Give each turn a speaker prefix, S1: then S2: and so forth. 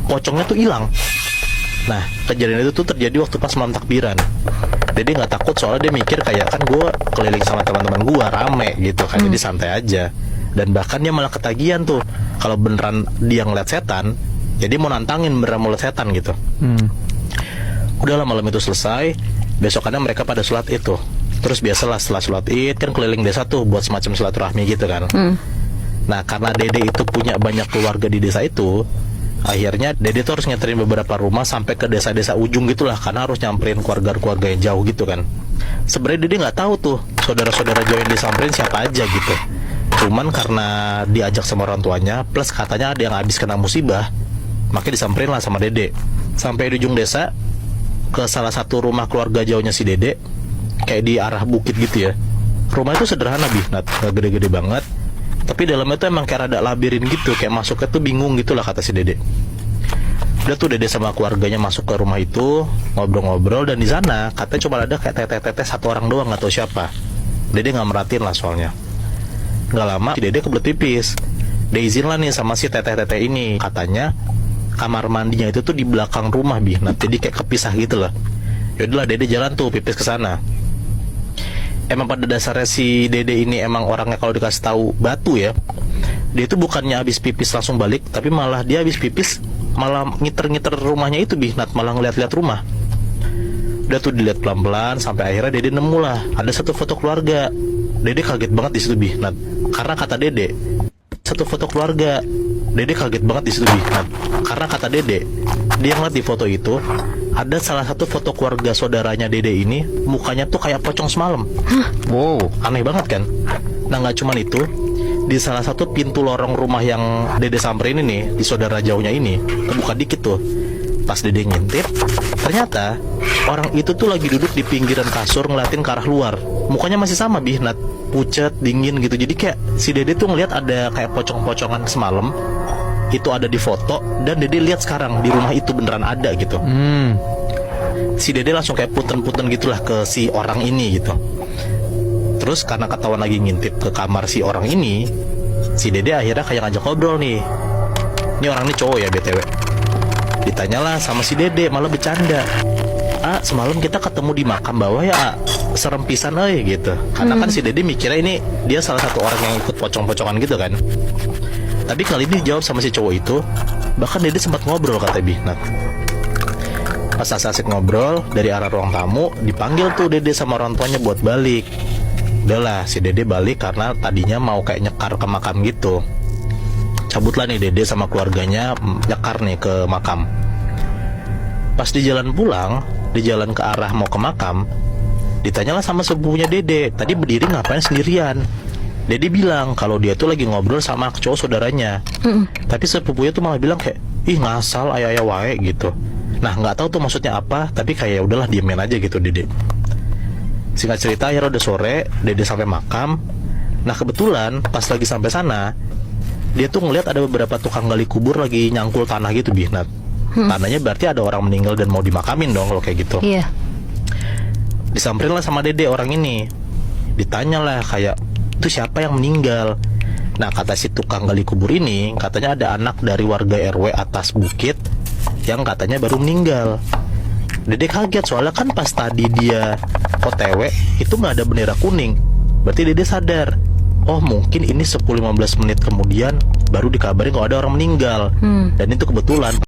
S1: pocongnya tuh hilang. Nah, kejadian itu tuh terjadi waktu pas malam takbiran. Dede nggak takut soalnya dia mikir kayak, kan gue keliling sama teman-teman gue rame gitu kan, jadi santai aja. Dan bahkan dia malah ketagihan tuh kalau beneran dia ngeliat setan, jadi mau nantangin beneran mau liat setan gitu. Udahlah, malam itu selesai. Besokannya mereka pada sholat itu. Terus biasalah setelah sholat id kan keliling desa tuh buat semacam silaturahmi gitu kan. Nah, karena Dede itu punya banyak keluarga di desa itu, akhirnya Dede tuh harus nganterin beberapa rumah sampai ke desa-desa ujung gitulah, karena harus nyamperin keluarga-keluarga yang jauh gitu kan. Sebenarnya Dede nggak tahu tuh saudara-saudara jauh yang disamperin siapa aja gitu. Cuman karena diajak sama orang tuanya, plus katanya ada yang habis kena musibah, makanya disamperin lah sama Dede. Sampai di ujung desa, ke salah satu rumah keluarga jauhnya si Dede, kayak di arah bukit gitu ya. Rumah itu sederhana nggak gede-gede banget, tapi dalamnya tuh emang kayak rada labirin gitu, kayak masuknya tuh bingung gitu lah kata si Dede. Udah tuh Dede sama keluarganya masuk ke rumah itu, ngobrol-ngobrol, dan di sana katanya cuma ada kayak teteh-teteh satu orang doang, nggak tahu siapa. Dede nggak merhatiin lah soalnya. Nggak lama si Dede kebelet pipis. Dia izin lah nih sama si teteh-teteh ini, katanya kamar mandinya itu tuh di belakang rumah Nah, jadi kayak kepisah gitu lah. Yaudahlah, Dede jalan tuh pipis ke sana. Emang pada dasarnya si Dede ini emang orangnya kalau dikasih tahu batu ya, dia itu bukannya habis pipis langsung balik, tapi malah dia habis pipis malah ngiter-ngiter rumahnya itu malah ngeliat-liat rumah. Udah tuh dilihat pelan-pelan sampai akhirnya Dede nemu lah ada satu foto keluarga. Dede kaget banget di situ karena kata Dede satu foto keluarga. Dede kaget banget di situ karena kata Dede, dia ngeliat di foto itu ada salah satu foto keluarga saudaranya Dede ini, mukanya tuh kayak pocong semalam. Wow, aneh banget kan? Nah, nggak cuman itu, di salah satu pintu lorong rumah yang Dede samperin ini, di saudara jauhnya ini, kebuka dikit tuh. Pas Dede ngintip, ternyata orang itu tuh lagi duduk di pinggiran kasur ngeliatin ke arah luar. Mukanya masih sama pucet, dingin gitu. Jadi kayak si Dede tuh ngeliat ada kayak pocong-pocongan semalam, itu ada di foto, dan Dede lihat sekarang di rumah itu beneran ada gitu. Si Dede langsung kayak puten-puten gitulah ke si orang ini gitu. Terus karena ketahuan lagi ngintip ke kamar si orang ini, si Dede akhirnya kayak ngajak ngobrol nih. Ini orang ini cowok ya BTW. Ditanyalah sama si Dede, malah bercanda. Semalam kita ketemu di makam bawah ya, serem pisan gitu. Karena kan si Dede mikirnya ini dia salah satu orang yang ikut pocong-pocongan gitu kan. Tapi kali ini dijawab sama si cowok itu, bahkan Dede sempat ngobrol kata Pas asik ngobrol, dari arah ruang tamu dipanggil tuh Dede sama orang tuanya buat balik. Udahlah, si Dede balik karena tadinya mau kayak nyekar ke makam gitu. Cabutlah nih Dede sama keluarganya nyekar nih ke makam. Pas di jalan pulang, di jalan ke arah mau ke makam, ditanyalah sama sepupunya Dede, tadi berdiri ngapain sendirian. Dede bilang kalau dia tuh lagi ngobrol sama cowok saudaranya. Tapi sepupunya tuh malah bilang kayak, ih ngasal ayah-ayah wae gitu. Nah, nggak tahu tuh maksudnya apa, tapi kayak udahlah diemin aja gitu Dede. Singkat cerita, akhirnya udah sore, Dede sampai makam. Nah, kebetulan pas lagi sampai sana, dia tuh ngeliat ada beberapa tukang gali kubur lagi nyangkul tanah gitu Tanahnya berarti ada orang meninggal dan mau dimakamin dong kalau kayak gitu.
S2: Iya.
S1: Disamperin lah sama Dede orang ini. Ditanya lah kayak, itu siapa yang meninggal? Nah, kata si tukang gali kubur ini, katanya ada anak dari warga RW atas bukit yang katanya baru meninggal. Dede kaget soalnya kan pas tadi dia OTW itu nggak ada bendera kuning. Berarti Dede sadar, oh mungkin ini 10-15 menit kemudian baru dikabarin kalau ada orang meninggal. Dan itu kebetulan